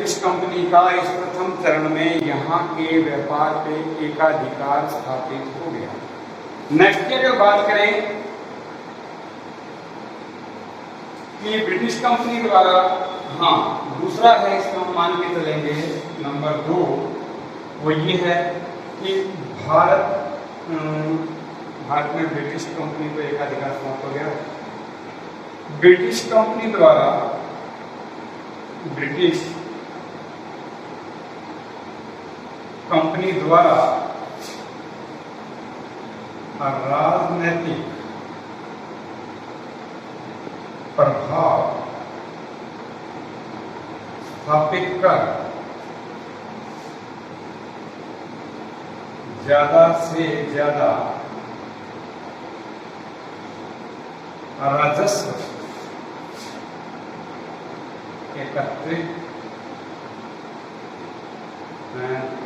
British company का इस प्रथम चरण में यहाँ के व्यापार पे एकाधिकार स्थापित हो गया। नेक्स्ट की अगर बात करें कि ब्रिटिश कंपनी द्वारा, हाँ दूसरा है इसका हम मान के चलेंगे नंबर 2, वो ये है कि भारत में ब्रिटिश कंपनी को एकाधिकार समाप्त हो गया। ब्रिटिश कंपनी द्वारा राजनीतिक प्रभाव स्थापित कर ज्यादा से ज्यादा राजस्व एकत्रित,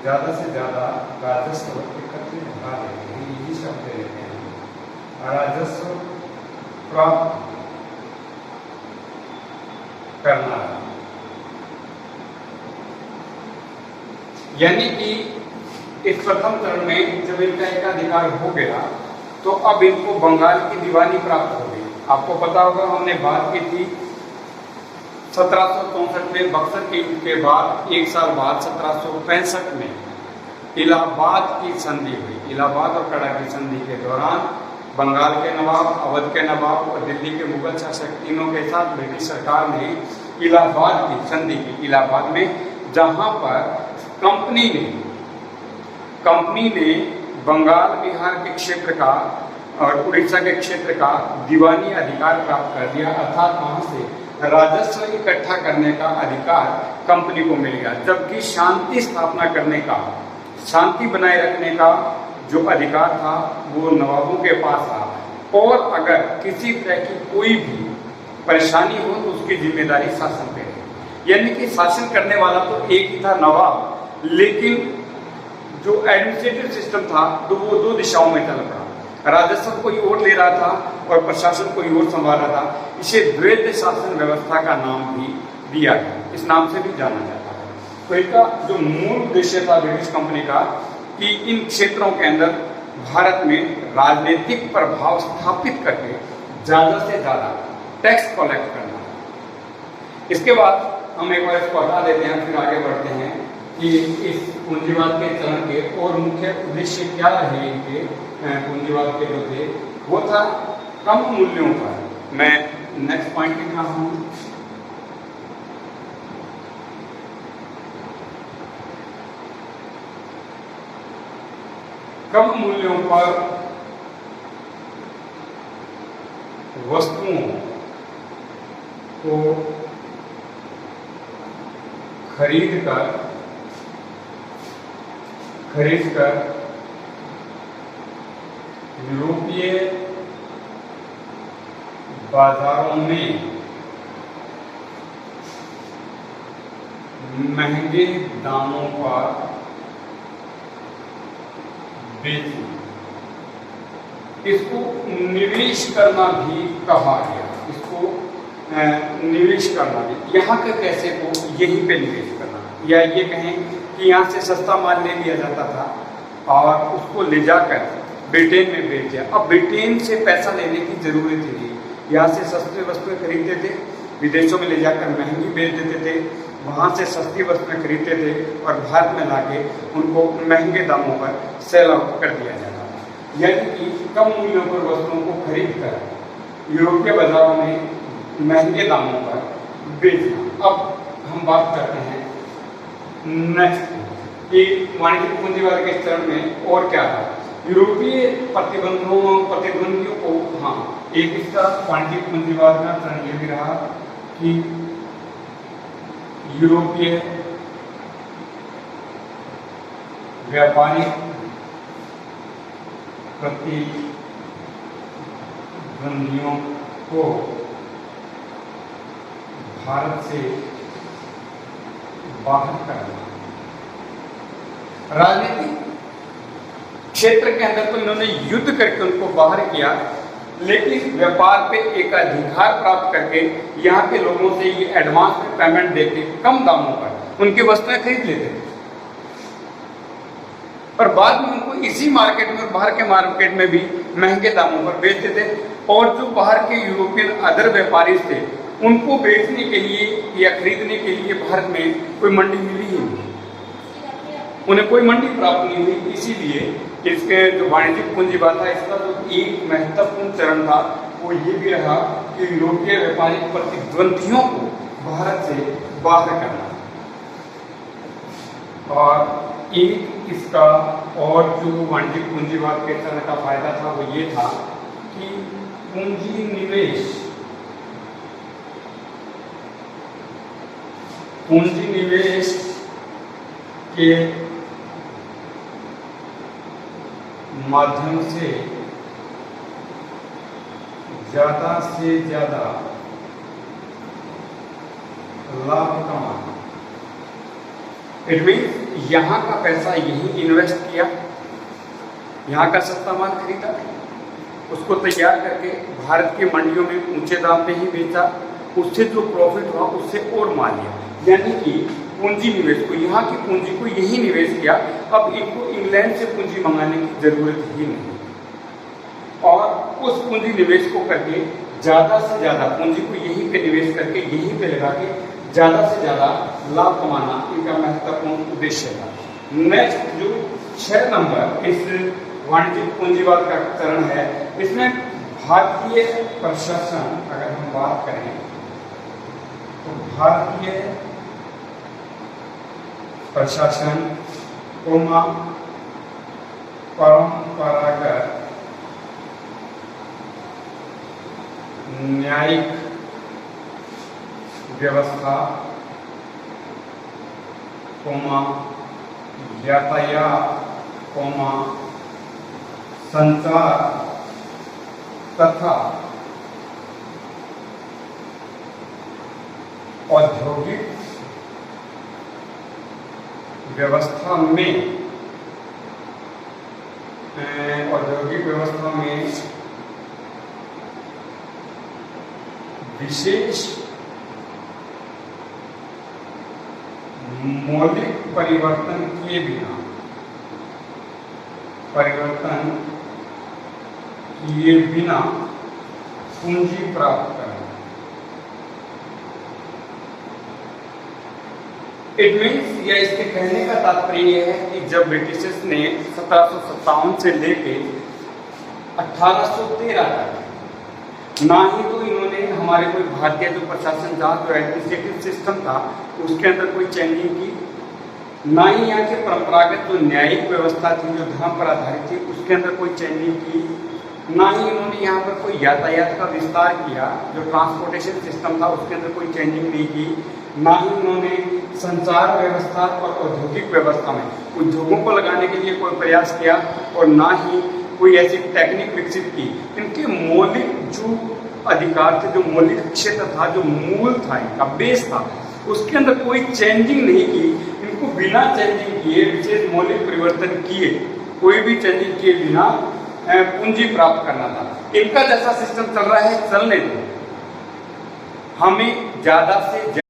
ज्यादा से ज्यादा राजस्व एकत्रित यही शब्द लेते हैं, राजस्व प्राप्त करना। यानी कि इस प्रथम चरण में जब इनका एकाधिकार हो गया तो अब इनको बंगाल की दीवानी प्राप्त हो गई। आपको पता होगा हमने बात की थी 1764 में बक्सर के युद्ध के बाद, एक साल बाद 1765 में इलाहाबाद की संधि हुई। इलाहाबाद और कड़ा की संधि के दौरान बंगाल के नवाब, अवध के नवाब और दिल्ली के मुगल शासक तीनों के साथ ब्रिटिश सरकार ने इलाहाबाद की संधि की। इलाहाबाद में जहां पर कंपनी ने बंगाल, बिहार के क्षेत्र का और उड़ीसा के क्षेत्र का दीवानी अधिकार प्राप्त कर दिया, अर्थात वहां से राजस्व इकट्ठा करने का अधिकार कंपनी को मिल गया। जबकि शांति स्थापना करने का, शांति बनाए रखने का जो अधिकार था वो नवाबों के पास था, और अगर किसी तरह की कोई भी परेशानी हो तो उसकी जिम्मेदारी शासन पे है। यानी कि शासन करने वाला तो एक ही था, नवाब, लेकिन जो एडमिनिस्ट्रेटिव सिस्टम था तो वो दो दिशाओं में चल रहा। राजस्व कोई और ले रहा था और प्रशासन कोई और संभाल रहा था। इसे द्वैध शासन व्यवस्था का नाम भी दिया गया, इस नाम से भी जाना जाता है। तो इसका जो मूल उद्देश्य था ब्रिटिश कंपनी का कि इन क्षेत्रों के अंदर भारत में राजनीतिक प्रभाव स्थापित करके ज्यादा से ज्यादा टैक्स कलेक्ट करना। इसके बाद हम एक बार इसको हटा देते हैं, फिर आगे बढ़ते हैं कि इस पूंजीवाद के चरण के और मुख्य उद्देश्य क्या रहे इनके पूंजीवाद के जो थे, वो था कम मूल्यों पर। मैं नेक्स्ट पॉइंट लिख रहा हूं, कम मूल्यों पर वस्तुओं को खरीद कर यूरोपीय बाजारों में महंगे दामों पर बेचना, इसको निवेश करना भी कहा गया। इसको निवेश करना भी, यहाँ के पैसे को यहीं पे निवेश करना, या ये कहें कि यहाँ से सस्ता माल ले लिया जाता था और उसको ले जाकर ब्रिटेन में बेच दिया। अब ब्रिटेन से पैसा लेने की जरूरत ही नहीं, यहाँ से सस्ती वस्तुएं खरीदते थे, विदेशों में ले जाकर महंगी बेच देते थे, वहाँ से सस्ती वस्तुएं खरीदते थे और भारत में लाके उनको महंगे दामों पर सेल आउट कर दिया जाता था। यानी कि कम मूल्यों पर वस्तुओं को खरीद कर यूरोपीय बाजारों में महंगे दामों पर बेचना। अब हम बात करते हैं नेक्स्ट कि वाणिज्यिक पूंजीवाद के चरण में और क्या था। यूरोपीय प्रतिद्वंदियों को, हाँ एक इसका वाणिज्यिक पूंजीवाद का चरण ये भी रहा कि यूरोपीय व्यापारिक प्रतिद्वंदियों को भारत से बाहर करना। राजनीतिक क्षेत्र के अंदर तो इन्होंने युद्ध करके उनको बाहर किया, लेकिन व्यापार पे एक अधिकार प्राप्त करके यहाँ के लोगों से ये एडवांस पेमेंट देके कम दामों पर उनकी वस्तुएं खरीद लेते थे, पर बाद में उनको इसी मार्केट में, बाहर के मार्केट में भी महंगे दामों पर बेचते थे। और जो बाहर के यूरोपियन अदर व्यापारी थे, उनको बेचने के लिए या खरीदने के लिए भारत में कोई मंडी मिली ही नहीं, उन्हें कोई मंडी प्राप्त नहीं हुई। इसीलिए इसके जो वाणिज्यिक पूंजीवाद था, इसका जो एक महत्वपूर्ण चरण था वो ये भी रहा कि यूरोपीय व्यापारिक प्रतिद्वंदियों को भारत से बाहर करना। और एक इसका और जो वाणिज्यिक पूंजीवाद के चरण का फायदा था वो ये था कि पूंजी निवेश के माध्यम से ज्यादा लाभ कमाना। इट मीन्स यहाँ का पैसा यही इन्वेस्ट किया, यहाँ का सस्ता माल खरीदा, उसको तैयार करके भारत की मंडियों में ऊंचे दाम पे ही बेचा, उससे जो प्रॉफिट हुआ उससे और माल लिया। यानी कि पूंजी निवेश को, यहाँ की पूंजी को यही निवेश किया। अब इनको इंग्लैंड से पूंजी मंगाने की जरूरत ही नहीं, और उस पूंजी निवेश को करके ज़्यादा से ज़्यादा पूंजी को यहीं पे निवेश करके, यहीं पे लगा के ज़्यादा से ज़्यादा लाभ कमाना इनका महत्वपूर्ण उद्देश्य था। नेक्स्ट जो 6 नंबर इस वाणिज्यिक पूंजीवाद का चरण है, इसमें भारतीय प्रशासन, अगर हम बात करें तो भारतीय प्रशासन परंपरागत न्यायिक व्यवस्था, यातायात, संचार तथा औद्योगिक व्यवस्था में विशेष मौलिक परिवर्तन किए बिना पूंजी प्राप्त करना। इट मीन्स, या इसके कहने का तात्पर्य यह है कि जब ब्रिटिशर्स ने 1757 से लेके 1813 तक ना ही तो इन्होंने हमारे कोई भारतीय जो प्रशासन था, जो एडमिनिस्ट्रेटिव सिस्टम था, उसके अंदर कोई चेंजिंग की, ना ही यहाँ के परंपरागत जो न्यायिक व्यवस्था थी, जो धर्म पर आधारित थी, उसके अंदर कोई चेंजिंग की, ना ही इन्होंने यहाँ पर कोई यातायात का विस्तार किया, जो ट्रांसपोर्टेशन सिस्टम था उसके अंदर कोई चेंजिंग नहीं की, ना ही उन्होंने संचार व्यवस्था और औद्योगिक व्यवस्था में उद्योगों को लगाने के लिए कोई प्रयास किया, और ना ही कोई ऐसी टेक्निक विकसित की। इनके मौलिक जो अधिकार थे, जो मौलिक क्षेत्र था, जो मूल था, इनका बेस था, उसके अंदर कोई चेंजिंग नहीं की। इनको बिना चेंजिंग किए, विशेष मौलिक परिवर्तन किए, कोई भी चेंजिंग किए बिना पूंजी प्राप्त करना था। इनका जैसा सिस्टम चल रहा है चलने दो, हमें ज्यादा से